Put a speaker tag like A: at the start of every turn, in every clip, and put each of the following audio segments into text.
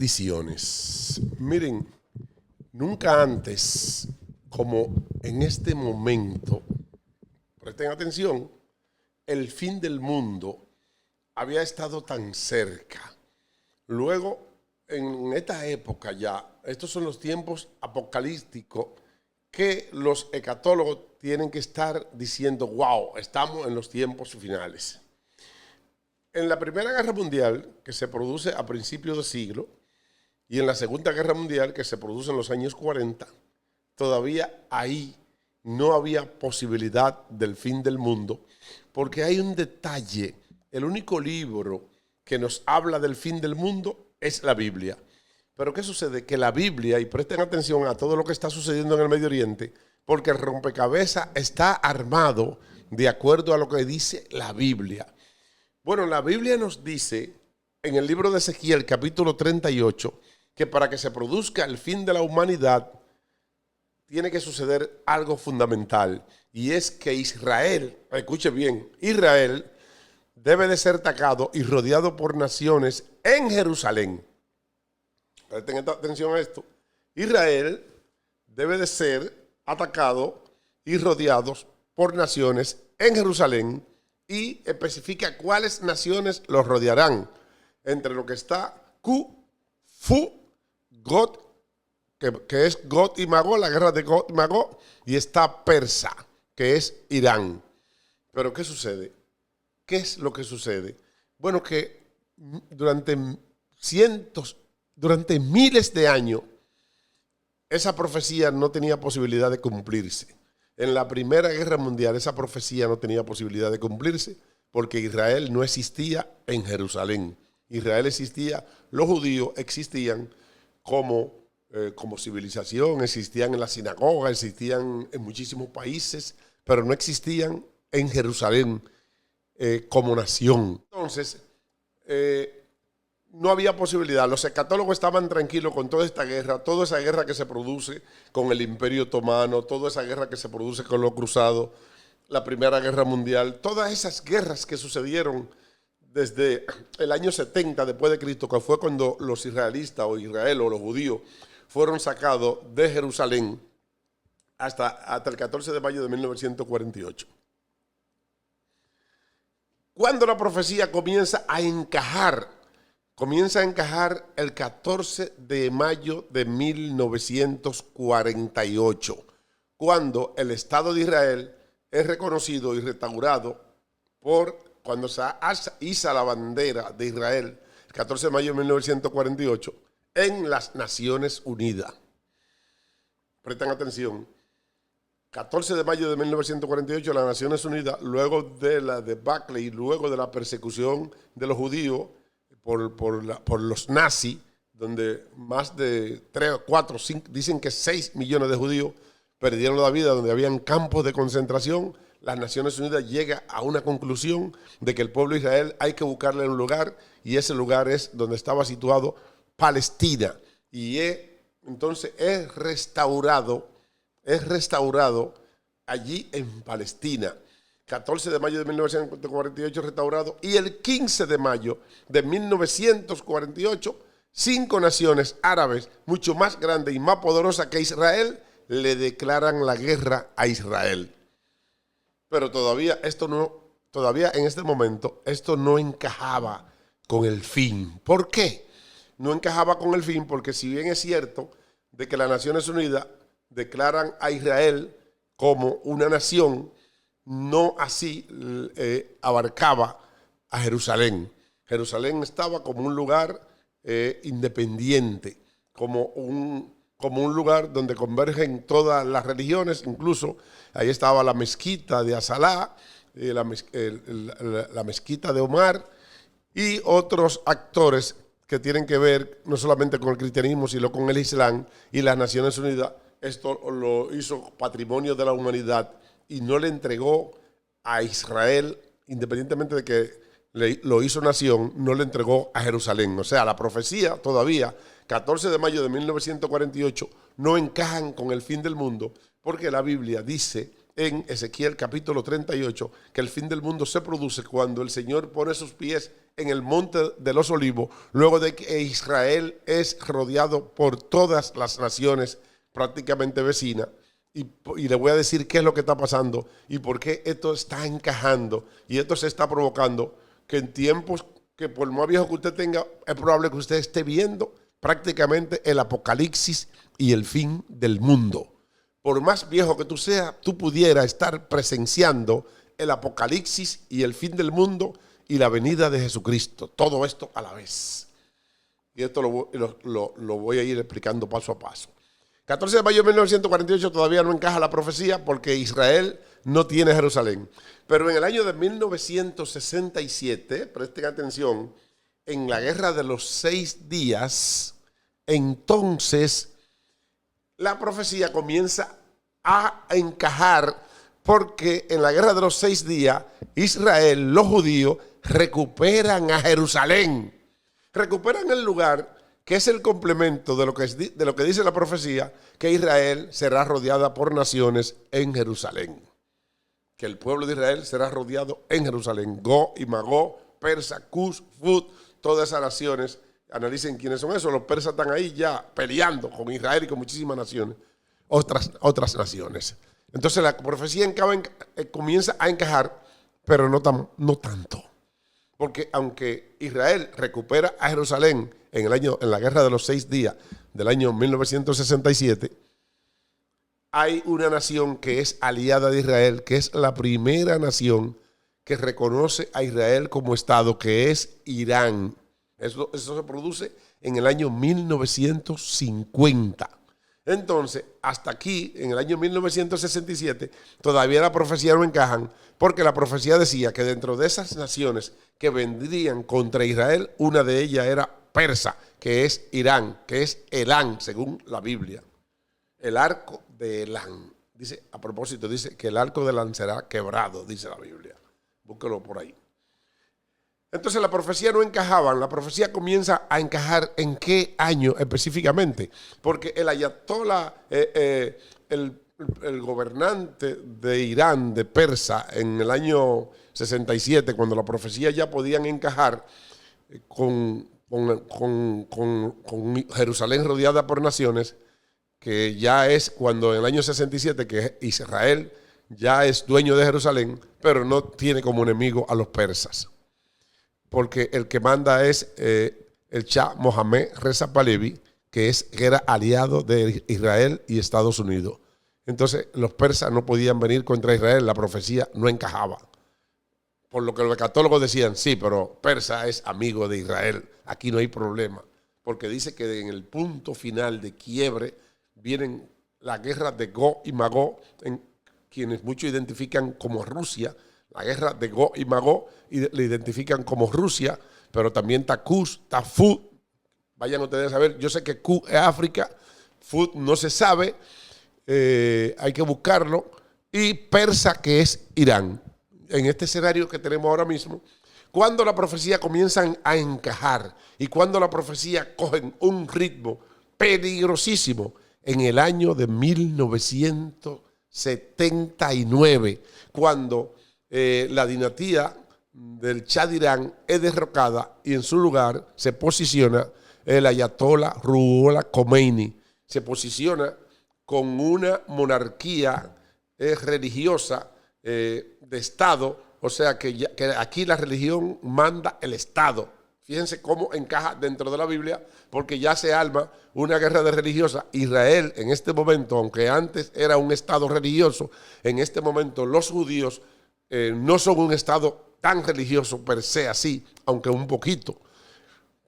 A: Bendiciones. Miren, nunca antes como en este momento, presten atención, el fin del mundo había estado tan cerca. Luego, en esta época ya, estos son los tiempos apocalípticos que los escatólogos tienen que estar diciendo, wow, estamos en los tiempos finales. En la Primera Guerra Mundial, que se produce a principios de siglo, y en la Segunda Guerra Mundial, que se produce en los años 40, todavía ahí no había posibilidad del fin del mundo, porque hay un detalle. El único libro que nos habla del fin del mundo es la Biblia. Pero ¿qué sucede? Que la Biblia, y presten atención a todo lo que está sucediendo en el Medio Oriente, porque el rompecabezas está armado de acuerdo a lo que dice la Biblia. Bueno, la Biblia nos dice en el libro de Ezequiel, capítulo 38, que para que se produzca el fin de la humanidad, tiene que suceder algo fundamental, y es que Israel, escuche bien, Israel debe de ser atacado y rodeado por naciones en Jerusalén. Presten atención a esto. Israel debe de ser atacado y rodeado por naciones en Jerusalén, y especifica cuáles naciones los rodearán. Entre lo que está Q, Fu, God, que es God y Magog, la guerra de God y Magog, y está Persa, que es Irán. Pero ¿qué sucede? ¿Qué es lo que sucede? Bueno, que durante miles de años, esa profecía no tenía posibilidad de cumplirse. En la Primera Guerra Mundial esa profecía no tenía posibilidad de cumplirse porque Israel no existía en Jerusalén. Israel existía, los judíos existían como civilización, existían en la sinagoga, existían en muchísimos países, pero no existían en Jerusalén como nación. Entonces, no había posibilidad. Los escatólogos estaban tranquilos con toda esta guerra, toda esa guerra que se produce con el Imperio Otomano, toda esa guerra que se produce con los cruzados, la Primera Guerra Mundial, todas esas guerras que sucedieron desde el año 70 después de Cristo, que fue cuando los israelitas o Israel o los judíos fueron sacados de Jerusalén hasta el 14 de mayo de 1948. Cuando la profecía comienza a encajar el 14 de mayo de 1948, cuando el Estado de Israel es reconocido y restaurado cuando se iza la bandera de Israel, el 14 de mayo de 1948, en las Naciones Unidas. Presten atención. 14 de mayo de 1948, las Naciones Unidas, luego de la debacle y luego de la persecución de los judíos por los nazis, donde más de 3, 4, 5, dicen que 6 millones de judíos perdieron la vida, donde habían campos de concentración, las Naciones Unidas llega a una conclusión de que el pueblo de Israel hay que buscarle un lugar, y ese lugar es donde estaba situado Palestina, y entonces es restaurado allí en Palestina. 14 de mayo de 1948 restaurado, y el 15 de mayo de 1948, 5 naciones árabes mucho más grandes y más poderosas que Israel le declaran la guerra a Israel. Pero todavía en este momento, esto no encajaba con el fin. ¿Por qué? No encajaba con el fin porque, si bien es cierto de que las Naciones Unidas declaran a Israel como una nación, no así abarcaba a Jerusalén. Jerusalén estaba como un lugar independiente, como un lugar donde convergen todas las religiones. Incluso ahí estaba la mezquita de Asalá, la mezquita de Omar y otros actores que tienen que ver no solamente con el cristianismo, sino con el Islam. Y las Naciones Unidas esto lo hizo patrimonio de la humanidad y no le entregó a Israel, independientemente de que lo hizo nación, no le entregó a Jerusalén. O sea, la profecía todavía, 14 de mayo de 1948, no encajan con el fin del mundo, porque la Biblia dice en Ezequiel capítulo 38, que el fin del mundo se produce cuando el Señor pone sus pies en el monte de los olivos, luego de que Israel es rodeado por todas las naciones prácticamente vecinas. Y le voy a decir qué es lo que está pasando y por qué esto está encajando y esto se está provocando que en tiempos que por más viejo que usted tenga, es probable que usted esté viendo prácticamente el apocalipsis y el fin del mundo. Por más viejo que tú seas, tú pudieras estar presenciando el apocalipsis y el fin del mundo y la venida de Jesucristo. Todo esto a la vez. Y esto lo voy a ir explicando paso a paso. 14 de mayo de 1948 todavía no encaja la profecía porque Israel no tiene Jerusalén. Pero en el año de 1967, presten atención, en la guerra de los 6 días, entonces la profecía comienza a encajar porque en la guerra de los 6 días, Israel, los judíos, recuperan a Jerusalén. Recuperan el lugar que es el complemento de lo que dice la profecía, que Israel será rodeada por naciones en Jerusalén. Que el pueblo de Israel será rodeado en Jerusalén. Go y Magó, Persa, Cush, Fut, todas esas naciones. Analicen quiénes son esos. Los persas están ahí ya peleando con Israel y con muchísimas naciones. Otras naciones. Entonces la profecía comienza a encajar, pero no tanto. Porque aunque Israel recupera a Jerusalén en la guerra de los 6 días del año 1967, hay una nación que es aliada de Israel, que es la primera nación que reconoce a Israel como Estado, que es Irán. Eso se produce en el año 1950. Entonces, hasta aquí, en el año 1967, todavía la profecía no encajan, porque la profecía decía que dentro de esas naciones que vendrían contra Israel, una de ellas era Persa, que es Irán, que es Elán, según la Biblia. El arco de Elán. Dice, a propósito, dice que el arco de Elán será quebrado, dice la Biblia. Búsquelo por ahí. Entonces la profecía no encajaba, la profecía comienza a encajar en qué año específicamente, porque el ayatolá, el gobernante de Irán, de Persa, en el año 67, cuando la profecía ya podían encajar con Jerusalén rodeada por naciones, que ya es cuando en el año 67 que Israel ya es dueño de Jerusalén, pero no tiene como enemigo a los persas. Porque el que manda es el Shah Mohammed Reza Pahlavi, que era aliado de Israel y Estados Unidos. Entonces los persas no podían venir contra Israel, la profecía no encajaba. Por lo que los católogos decían, sí, pero Persa es amigo de Israel, aquí no hay problema. Porque dice que en el punto final de quiebre vienen las guerras de Gog y Magog, en quienes muchos identifican como Rusia. La guerra de Gog y Magog le identifican como Rusia, pero también está Cush, está Fut. Vayan ustedes a ver, yo sé que Cush es África, Fut no se sabe, hay que buscarlo, y Persa, que es Irán. En este escenario que tenemos ahora mismo, cuando la profecía comienzan a encajar y cuando la profecía cogen un ritmo peligrosísimo en el año de 1979, cuando la dinastía del Shah de Irán es derrocada y en su lugar se posiciona el ayatolá Ruhollah Khomeini. Se posiciona con una monarquía religiosa de Estado, o sea que aquí la religión manda el Estado. Fíjense cómo encaja dentro de la Biblia, porque ya se arma una guerra de religiosa. Israel en este momento, aunque antes era un Estado religioso, en este momento los judíos no son un Estado tan religioso per se así, aunque un poquito.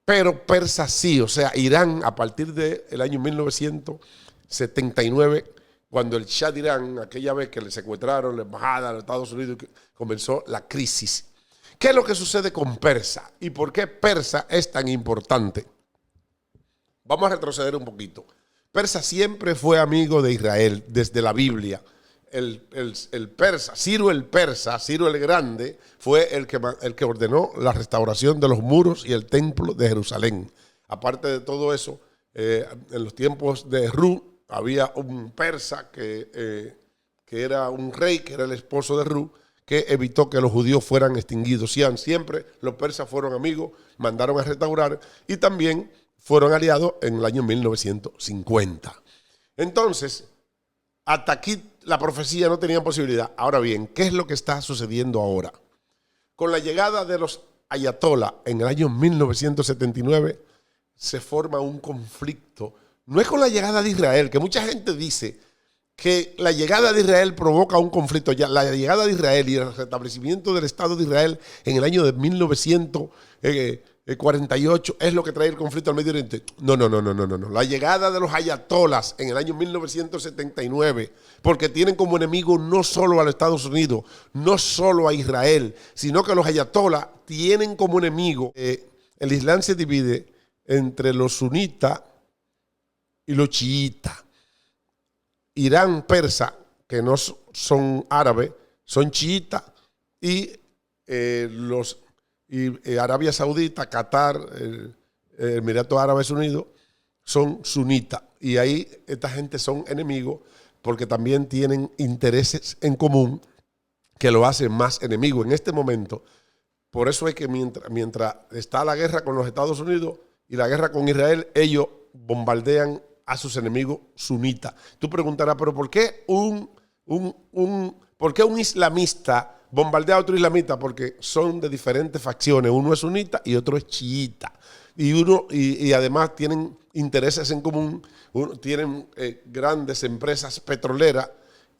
A: Pero Persa sí, o sea, Irán a partir del año 1979, cuando el Shah de Irán, aquella vez que le secuestraron la embajada de los Estados Unidos, comenzó la crisis. ¿Qué es lo que sucede con Persa? ¿Y por qué Persa es tan importante? Vamos a retroceder un poquito. Persa siempre fue amigo de Israel desde la Biblia. El persa, Ciro el persa, Ciro el grande, fue el que ordenó la restauración de los muros y el templo de Jerusalén. Aparte de todo eso, en los tiempos de Ru había un persa que que era un rey, que era el esposo de Ru, que evitó que los judíos fueran extinguidos. Siempre los persas fueron amigos, mandaron a restaurar y también fueron aliados en el año 1950. Entonces, hasta aquí la profecía no tenía posibilidad. Ahora bien, ¿qué es lo que está sucediendo ahora? Con la llegada de los ayatolás en el año 1979 se forma un conflicto. No es con la llegada de Israel, que mucha gente dice que la llegada de Israel provoca un conflicto. Ya la llegada de Israel y el restablecimiento del Estado de Israel en el año de 1948 es lo que trae el conflicto al Medio Oriente. No. La llegada de los ayatolás en el año 1979, porque tienen como enemigo no solo a los Estados Unidos, no solo a Israel, sino que los ayatolás tienen como enemigo. El Islam se divide entre los sunitas y los chiitas. Irán, persa, que no son árabes, son chiitas, y Arabia Saudita, Qatar, Emiratos Árabes Unidos, son sunitas. Y ahí esta gente son enemigos porque también tienen intereses en común que lo hacen más enemigo. En este momento, por eso es que mientras está la guerra con los Estados Unidos y la guerra con Israel, ellos bombardean a sus enemigos sunitas. Tú preguntarás, ¿pero por qué por qué un islamista bombardea a otro islamita? Porque son de diferentes facciones. Uno es sunita y otro es chiita. Y además tienen intereses en común, tienen grandes empresas petroleras,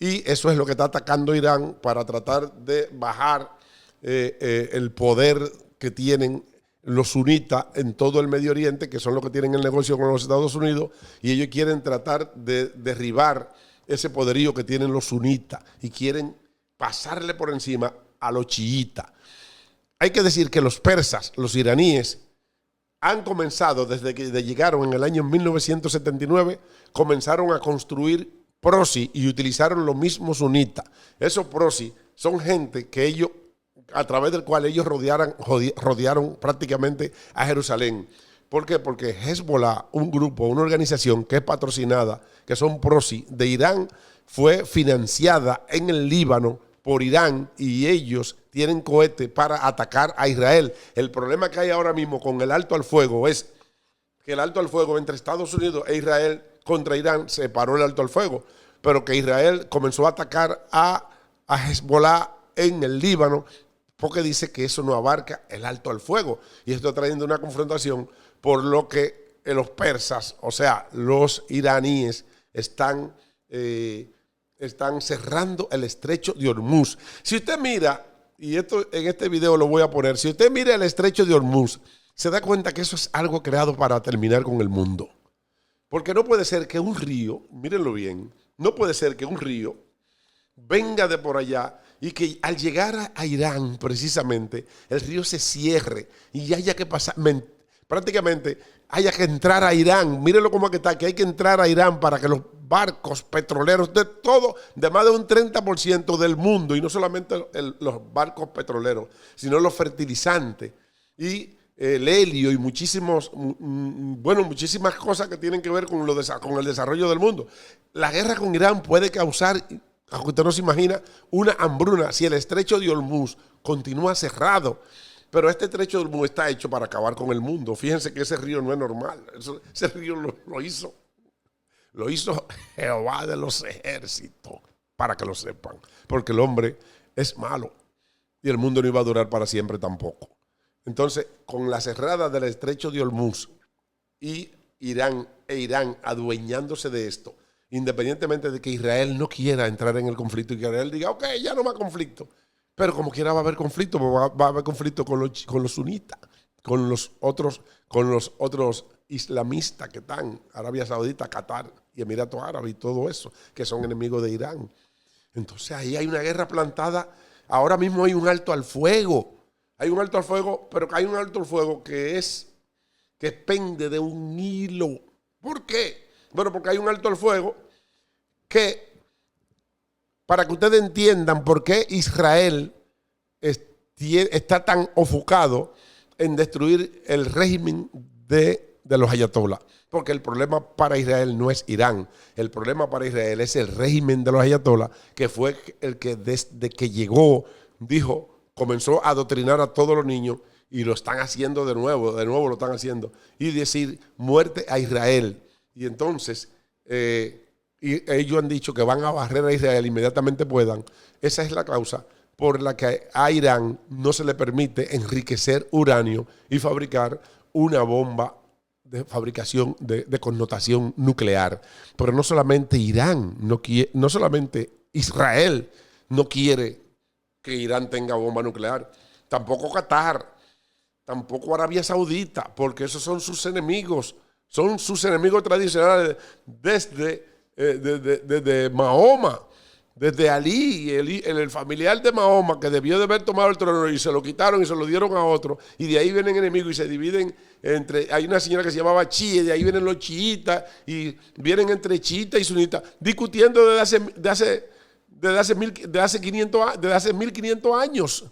A: y eso es lo que está atacando Irán para tratar de bajar el poder que tienen los sunitas en todo el Medio Oriente, que son los que tienen el negocio con los Estados Unidos, y ellos quieren tratar de derribar ese poderío que tienen los sunitas y quieren pasarle por encima a los chiitas. Hay que decir que los persas, los iraníes, han comenzado, desde que llegaron en el año 1979, comenzaron a construir proxy y utilizaron los mismos sunitas. Esos proxy son gente que ellos, a través del cual ellos rodearon prácticamente a Jerusalén. ¿Por qué? Porque Hezbollah, un grupo, una organización que es patrocinada, que son proxy de Irán, fue financiada en el Líbano por Irán, y ellos tienen cohetes para atacar a Israel. El problema que hay ahora mismo con el alto al fuego es que el alto al fuego entre Estados Unidos e Israel contra Irán se paró el alto al fuego, pero que Israel comenzó a atacar a Hezbollah en el Líbano, porque dice que eso no abarca el alto al fuego, y esto está trayendo una confrontación, por lo que los persas, o sea, los iraníes, están cerrando el estrecho de Hormuz. Si usted mira, y esto en este video lo voy a poner, si usted mira el estrecho de Hormuz, se da cuenta que eso es algo creado para terminar con el mundo. Porque no puede ser que un río, mírenlo bien, no puede ser que un río venga de por allá y que al llegar a Irán, precisamente, el río se cierre y haya que pasar, prácticamente haya que entrar a Irán. Mírenlo cómo que está, que hay que entrar a Irán para que los barcos petroleros, de todo, de más de un 30% del mundo, y no solamente los barcos petroleros, sino los fertilizantes y el helio y muchísimas cosas que tienen que ver con el desarrollo del mundo. La guerra con Irán puede causar, aunque usted no se imagina, una hambruna si el estrecho de Hormuz continúa cerrado. Pero este estrecho de Hormuz está hecho para acabar con el mundo. Fíjense que ese río no es normal. Ese río lo hizo Jehová de los ejércitos, para que lo sepan. Porque el hombre es malo y el mundo no iba a durar para siempre tampoco. Entonces, con la cerrada del estrecho de Hormuz y Irán adueñándose de esto, independientemente de que Israel no quiera entrar en el conflicto y que Israel diga, ok, ya no más conflicto, pero como quiera va a haber conflicto, va a haber conflicto con los sunitas, con los otros islamistas que están, Arabia Saudita, Qatar y Emiratos Árabes y todo eso, que son enemigos de Irán. Entonces ahí hay una guerra plantada. Ahora mismo hay un alto al fuego. Hay un alto al fuego, pero hay un alto al fuego que pende de un hilo. ¿Por qué? Bueno, porque hay un alto al fuego que, para que ustedes entiendan por qué Israel está tan ofuscado en destruir el régimen de de los ayatolás. Porque el problema para Israel no es Irán. El problema para Israel es el régimen de los ayatolás, que fue el que desde que llegó, comenzó a adoctrinar a todos los niños y lo están haciendo de nuevo lo están haciendo. Y decir muerte a Israel. Y entonces y ellos han dicho que van a barrer a Israel inmediatamente puedan. Esa es la causa por la que a Irán no se le permite enriquecer uranio y fabricar una bomba de fabricación de connotación nuclear. Pero no solamente Irán, no solamente Israel no quiere que Irán tenga bomba nuclear, tampoco Qatar, tampoco Arabia Saudita, porque esos son sus enemigos tradicionales desde Mahoma. Desde Ali, el familiar de Mahoma, que debió de haber tomado el trono y se lo quitaron y se lo dieron a otro, y de ahí vienen enemigos y se dividen entre, hay una señora que se llamaba Chi, y de ahí vienen los chiitas, y vienen entre chiitas y sunitas, discutiendo desde hace 1500 años.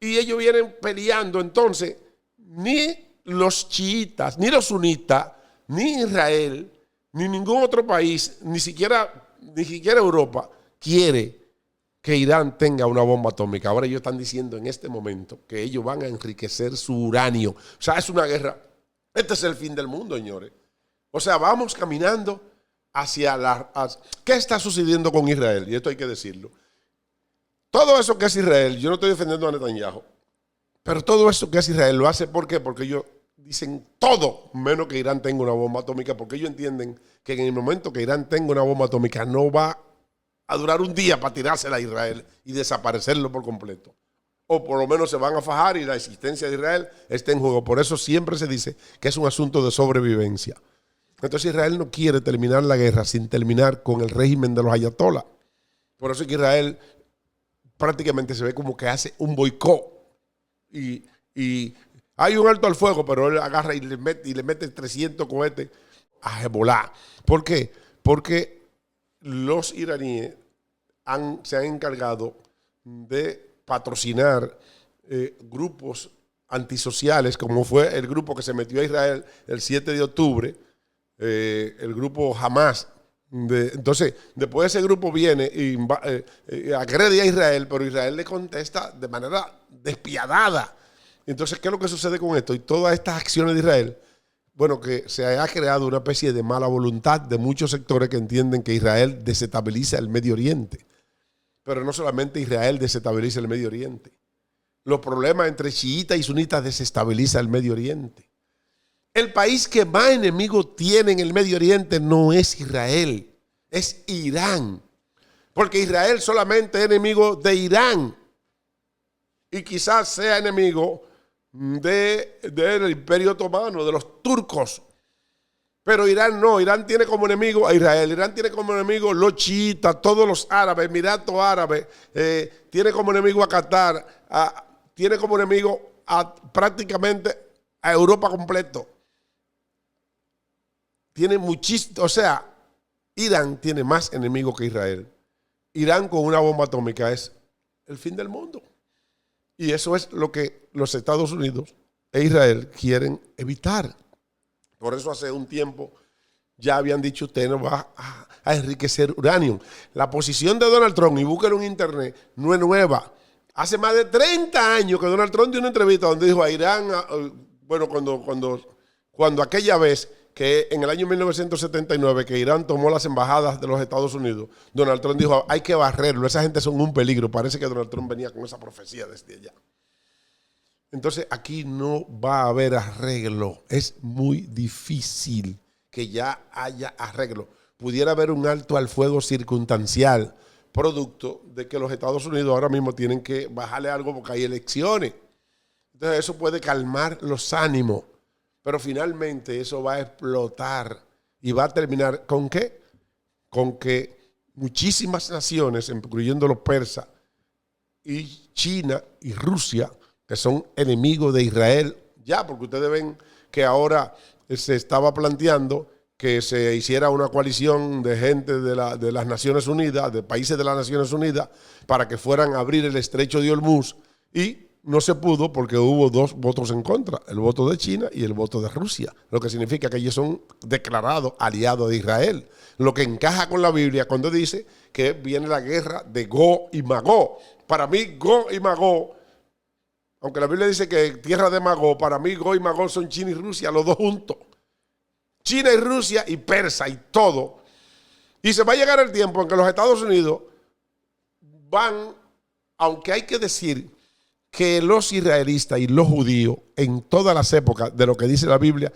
A: Y ellos vienen peleando, entonces, ni los chiitas, ni los sunitas, ni Israel, ni ningún otro país, ni siquiera Europa quiere que Irán tenga una bomba atómica. Ahora ellos están diciendo en este momento que ellos van a enriquecer su uranio. O sea, es una guerra. Este es el fin del mundo, señores. O sea, vamos caminando hacia ¿Qué está sucediendo con Israel? Y esto hay que decirlo. Todo eso que es Israel, yo no estoy defendiendo a Netanyahu, pero todo eso que es Israel lo hace, ¿por qué? Porque ellos dicen todo menos que Irán tenga una bomba atómica, porque ellos entienden que en el momento que Irán tenga una bomba atómica no va a durar un día para tirársela a Israel y desaparecerlo por completo. O por lo menos se van a fajar y la existencia de Israel está en juego. Por eso siempre se dice que es un asunto de sobrevivencia. Entonces Israel no quiere terminar la guerra sin terminar con el régimen de los ayatolás. Por eso es que Israel prácticamente se ve como que hace un boicot. Y hay un alto al fuego, pero él agarra y le mete 300 cohetes a Hezbollah. ¿Por qué? Porque los iraníes se han encargado de patrocinar grupos antisociales, como fue el grupo que se metió a Israel el 7 de octubre, el grupo Hamas. Entonces, después ese grupo viene y agrede a Israel, pero Israel le contesta de manera despiadada. Entonces, ¿qué es lo que sucede con esto? Y todas estas acciones de Israel, bueno, que se ha creado una especie de mala voluntad de muchos sectores que entienden que Israel desestabiliza el Medio Oriente. Pero no solamente Israel desestabiliza el Medio Oriente. Los problemas entre chiitas y sunitas desestabiliza el Medio Oriente. El país que más enemigos tiene en el Medio Oriente no es Israel, es Irán. Porque Israel solamente es enemigo de Irán. Y quizás sea enemigo del Imperio Otomano, de los turcos. Pero Irán no, Irán tiene como enemigo a Israel, Irán tiene como enemigo los chiitas, todos los árabes, Emiratos Árabes, tiene como enemigo a Qatar, tiene como enemigo prácticamente a Europa completo. Tiene muchísimo, o sea, Irán tiene más enemigos que Israel. Irán con una bomba atómica es el fin del mundo. Y eso es lo que los Estados Unidos e Israel quieren evitar. Por eso hace un tiempo ya habían dicho, usted no va a enriquecer uranio. La posición de Donald Trump, y búsquenlo en internet, no es nueva. Hace más de 30 años que Donald Trump dio una entrevista donde dijo a Irán, bueno, cuando aquella vez que en el año 1979 que Irán tomó las embajadas de los Estados Unidos, Donald Trump dijo, hay que barrerlo, esa gente son un peligro. Parece que Donald Trump venía con esa profecía desde allá. Entonces aquí no va a haber arreglo, es muy difícil que ya haya arreglo. Pudiera haber un alto al fuego circunstancial, producto de que los Estados Unidos ahora mismo tienen que bajarle algo porque hay elecciones. Entonces eso puede calmar los ánimos. Pero finalmente eso va a explotar y va a terminar ¿con qué? Con que muchísimas naciones, incluyendo los persas y China y Rusia, que son enemigos de Israel, ya, porque ustedes ven que ahora se estaba planteando que se hiciera una coalición de gente de las Naciones Unidas, de países de las Naciones Unidas, para que fueran a abrir el estrecho de Hormuz y no se pudo porque hubo dos votos en contra, el voto de China y el voto de Rusia, lo que significa que ellos son declarados aliados de Israel, lo que encaja con la Biblia cuando dice que viene la guerra de Gog y Magog. Para mí, Gog y Magog, aunque la Biblia dice que tierra de Magog, para mí Gog y Magog son China y Rusia, los dos juntos. China y Rusia y Persa y todo. Y se va a llegar el tiempo en que los Estados Unidos van, aunque hay que decir que los israelitas y los judíos en todas las épocas de lo que dice la Biblia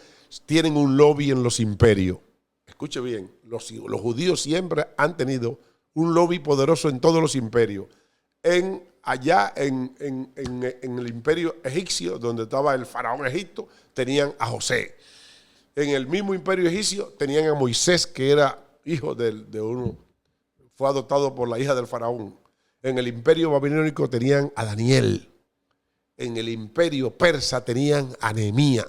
A: tienen un lobby en los imperios. Escuche bien, los judíos siempre han tenido un lobby poderoso en todos los imperios. Allá en el imperio egipcio, donde estaba el faraón Egipto, tenían a José. En el mismo imperio egipcio tenían a Moisés, que era hijo de uno, fue adoptado por la hija del faraón. En el imperio babilónico tenían a Daniel. En el imperio persa tenían a Nehemías.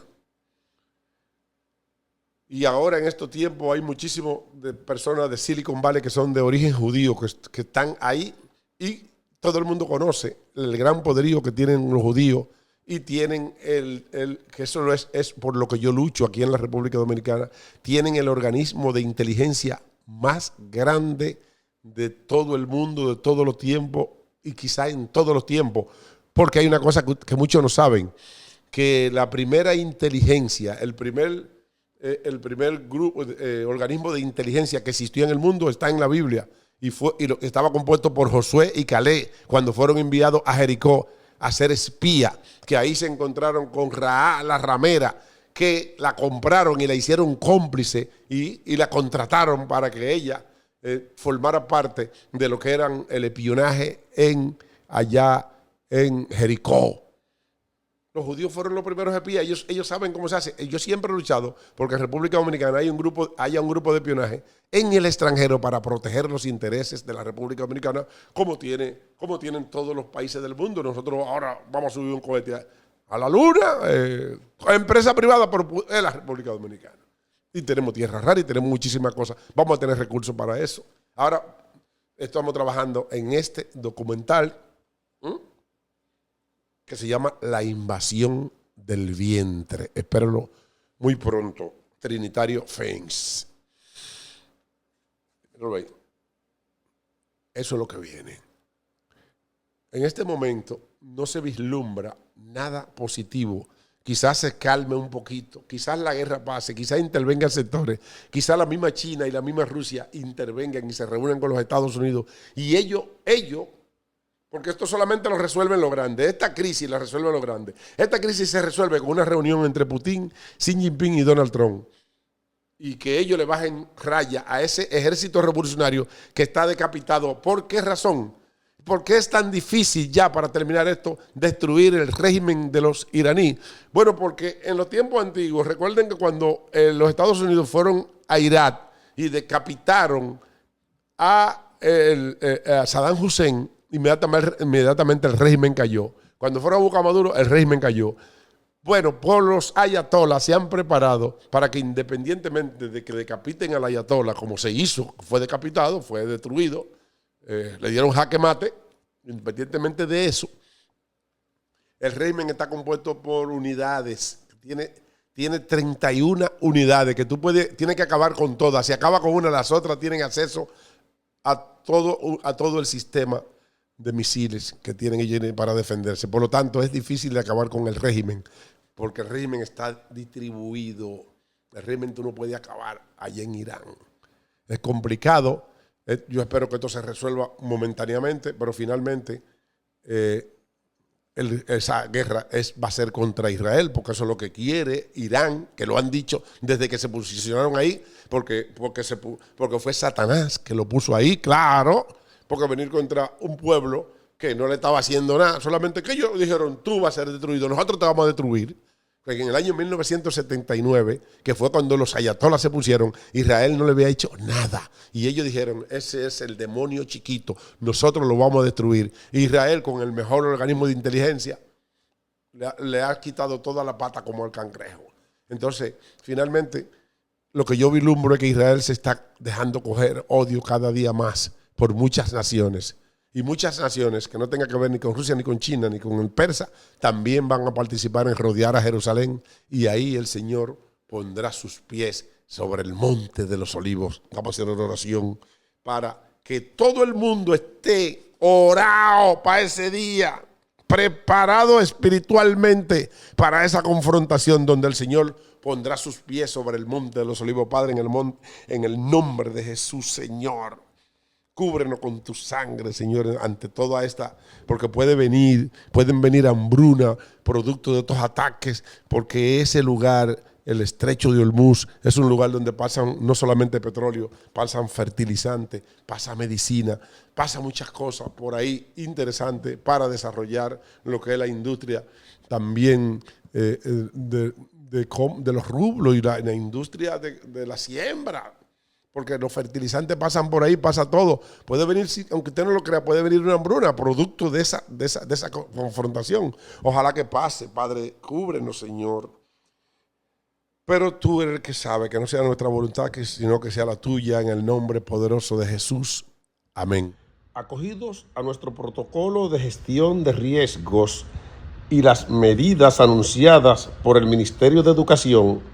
A: Y ahora en estos tiempos hay muchísimas personas de Silicon Valley que son de origen judío, que están ahí, y todo el mundo conoce el gran poderío que tienen los judíos, y tienen que eso es por lo que yo lucho aquí en la República Dominicana, tienen el organismo de inteligencia más grande de todo el mundo, de todos los tiempos, y quizá en todos los tiempos, porque hay una cosa que muchos no saben, que la primera inteligencia, el primer grupo, organismo de inteligencia que existió en el mundo está en la Biblia, y estaba compuesto por Josué y Caleb, cuando fueron enviados a Jericó a ser espía, que ahí se encontraron con Raá, la ramera, que la compraron y la hicieron cómplice y la contrataron para que ella formara parte de lo que eran el espionaje allá en Jericó. Los judíos fueron los primeros espías, ellos saben cómo se hace. Yo siempre he luchado porque en República Dominicana haya un grupo de espionaje en el extranjero para proteger los intereses de la República Dominicana, como tienen todos los países del mundo. Nosotros ahora vamos a subir un cohete a la luna, empresa privada en la República Dominicana. Y tenemos tierra rara y tenemos muchísimas cosas. Vamos a tener recursos para eso. Ahora estamos trabajando en este documental que se llama La invasión del vientre. Espérenlo muy pronto. Trinitario Films. Eso es lo que viene. En este momento no se vislumbra nada positivo. Quizás se calme un poquito, quizás la guerra pase, quizás intervengan sectores, quizás la misma China y la misma Rusia intervengan y se reúnan con los Estados Unidos. Y ellos, porque esto solamente lo resuelven los grandes, esta crisis la resuelven los grandes. Esta crisis se resuelve con una reunión entre Putin, Xi Jinping y Donald Trump. Y que ellos le bajen raya a ese ejército revolucionario que está decapitado. ¿Por qué razón? ¿Por qué es tan difícil ya, para terminar esto, destruir el régimen de los iraníes? Bueno, porque en los tiempos antiguos, recuerden que cuando los Estados Unidos fueron a Irak y decapitaron a Saddam Hussein, inmediatamente el régimen cayó. Cuando fueron a buscar a Maduro, el régimen cayó. Bueno, por los ayatolas se han preparado para que, independientemente de que decapiten al ayatola, como se hizo, fue decapitado, fue destruido, le dieron jaque mate, independientemente de eso, el régimen está compuesto por unidades, tiene 31 unidades que tienes que acabar con todas. Si acaba con una, las otras tienen acceso a todo el sistema de misiles que tienen ellos para defenderse. Por lo tanto, es difícil de acabar con el régimen, porque el régimen está distribuido. El régimen tú no puedes acabar allá en Irán. Es complicado. Yo espero que esto se resuelva momentáneamente, pero finalmente esa guerra va a ser contra Israel, porque eso es lo que quiere Irán, que lo han dicho desde que se posicionaron ahí, porque fue Satanás que lo puso ahí, claro, porque venir contra un pueblo que no le estaba haciendo nada, solamente que ellos dijeron, tú vas a ser destruido, nosotros te vamos a destruir. Porque en el año 1979, que fue cuando los ayatolas se pusieron, Israel no le había hecho nada. Y ellos dijeron, ese es el demonio chiquito, nosotros lo vamos a destruir. Israel, con el mejor organismo de inteligencia, le ha quitado toda la pata como el cangrejo. Entonces, finalmente, lo que yo vislumbro es que Israel se está dejando coger odio cada día más por muchas naciones. Y muchas naciones que no tengan que ver ni con Rusia, ni con China, ni con el persa, también van a participar en rodear a Jerusalén. Y ahí el Señor pondrá sus pies sobre el monte de los olivos. Vamos a hacer una oración para que todo el mundo esté orado para ese día, preparado espiritualmente para esa confrontación donde el Señor pondrá sus pies sobre el monte de los olivos. Padre, en el nombre de Jesús, Señor, cúbrenos con tu sangre, Señor, ante toda esta, porque pueden venir hambruna, producto de estos ataques, porque ese lugar, el estrecho de Hormuz, es un lugar donde pasan no solamente petróleo, pasan fertilizantes, pasa medicina, pasa muchas cosas por ahí interesantes para desarrollar lo que es la industria también de los rublos y la industria de la siembra. Porque los fertilizantes pasan por ahí, pasa todo. Puede venir, aunque usted no lo crea, puede venir una hambruna, producto de esa confrontación. Ojalá que pase, Padre, cúbrenos, Señor. Pero tú eres el que sabe, que no sea nuestra voluntad, sino que sea la tuya, en el nombre poderoso de Jesús. Amén. Acogidos a nuestro protocolo de gestión de riesgos y las medidas anunciadas por el Ministerio de Educación,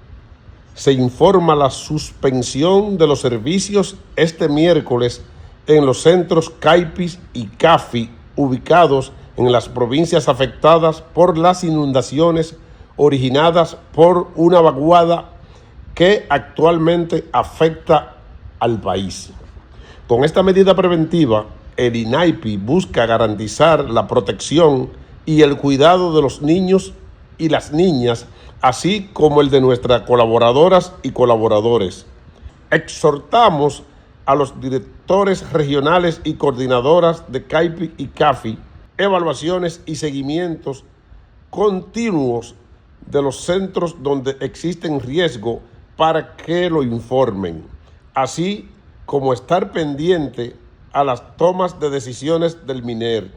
A: se informa la suspensión de los servicios este miércoles en los centros CAIPIS y CAFI ubicados en las provincias afectadas por las inundaciones originadas por una vaguada que actualmente afecta al país. Con esta medida preventiva, el INAIPI busca garantizar la protección y el cuidado de los niños y las niñas, así como el de nuestras colaboradoras y colaboradores. Exhortamos a los directores regionales y coordinadoras de CAIPI y CAFI, evaluaciones y seguimientos continuos de los centros donde existen riesgo para que lo informen, así como estar pendiente a las tomas de decisiones del MINER,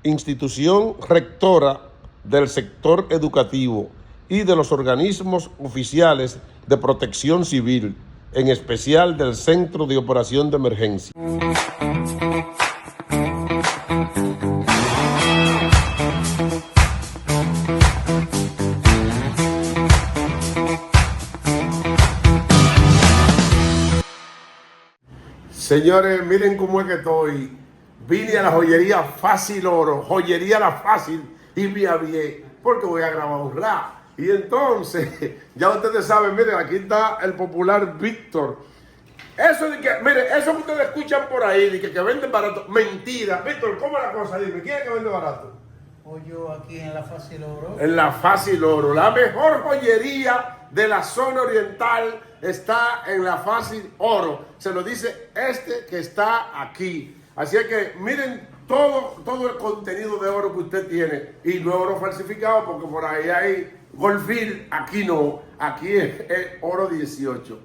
A: institución rectora del sector educativo y de los organismos oficiales de protección civil, en especial del Centro de Operación de Emergencia. Señores, miren cómo es que estoy. Vine a la joyería Fácil Oro, joyería La Fácil, y me avié, porque voy a grabar un rap. Y entonces, ya ustedes saben, miren, aquí está el popular Víctor. Eso de que, miren, eso que ustedes escuchan por ahí, de que venden barato, mentira. Víctor, ¿cómo es la cosa? Dime, ¿quién es que vende barato?
B: O yo aquí en la Fácil Oro.
A: En la Fácil Oro, la mejor joyería de la zona oriental está en la Fácil Oro. Se lo dice este que está aquí. Así es que miren todo el contenido de oro que usted tiene. Y no es oro falsificado, porque por ahí hay Goldfield. Aquí no, aquí es oro 18.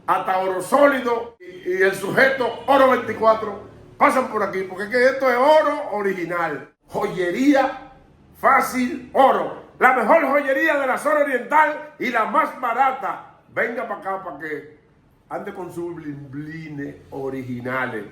A: Hasta oro sólido y el sujeto oro 24 pasan por aquí, porque es que esto es oro original. Joyería Fácil Oro, la mejor joyería de la zona oriental y la más barata. Venga para acá para que ande con sus blin blines originales.